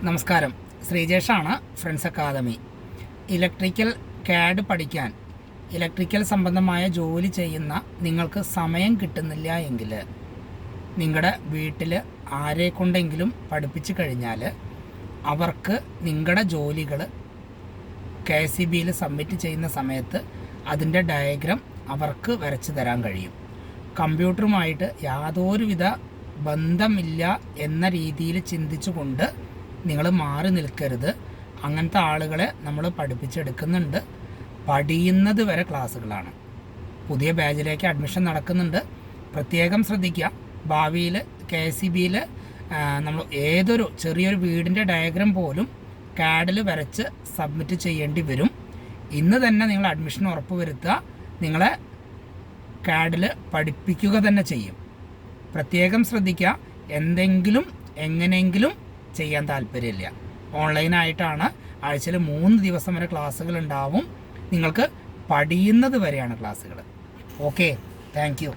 നമസ്കാരം, ശ്രീജേഷാണ്, friends academy. Electrical CAD പഠിക്കാൻ electrical സംബന്ധമായ ജോലി ചെയ്യുന്ന നിങ്ങൾക്ക് സമയം കിട്ടുന്നില്ല എങ്കിൽ നിങ്ങളുടെ വീട്ടിൽ ആരെ കൊണ്ടെങ്കിലും പഠിപ്പിച്ചു കഴിഞ്ഞാൽ അവർക്ക് നിങ്ങളുടെ ജോലികൾ KCBയിൽ സബ്മിറ്റ് ചെയ്യുന്ന സമയത്ത് അതിൻ്റെ ഡയഗ്രാം അവർക്ക് വരച്ച് തരാൻ കഴിയും. കമ്പ്യൂട്ടറുമായിട്ട് യാതൊരുവിധ ബന്ധമില്ല എന്ന രീതിയിൽ ചിന്തിച്ചുകൊണ്ട് നിങ്ങൾ മാറി നിൽക്കരുത്. അങ്ങനത്തെ ആളുകളെ നമ്മൾ പഠിപ്പിച്ചെടുക്കുന്നുണ്ട്. പഠിയുന്നത് വരെ ക്ലാസ്സുകളാണ്. പുതിയ ബാച്ചിലേക്ക് അഡ്മിഷൻ നടക്കുന്നുണ്ട്. പ്രത്യേകം ശ്രദ്ധിക്കുക. ഭാവിയിൽ KCBയിൽ നമ്മൾ ഏതൊരു ചെറിയൊരു വീടിൻ്റെ ഡയഗ്രാം പോലും CADൽ വരച്ച് സബ്മിറ്റ് ചെയ്യേണ്ടി വരും. ഇന്ന് തന്നെ നിങ്ങൾ അഡ്മിഷൻ ഉറപ്പ് വരുത്തുക. നിങ്ങളെ CADൽ പഠിപ്പിക്കുക തന്നെ ചെയ്യും. പ്രത്യേകം ശ്രദ്ധിക്കുക. എന്തെങ്കിലും എങ്ങനെയെങ്കിലും ചെയ്യാൻ താല്പര്യമില്ല. ഓൺലൈനായിട്ടാണ്. ആഴ്ചയിൽ 3 ദിവസം വരെ ക്ലാസ്സുകൾ ഉണ്ടാവും. നിങ്ങൾക്ക് പഠിയുന്നത് വരെയാണ് ക്ലാസ്സുകൾ. Okay, thank you.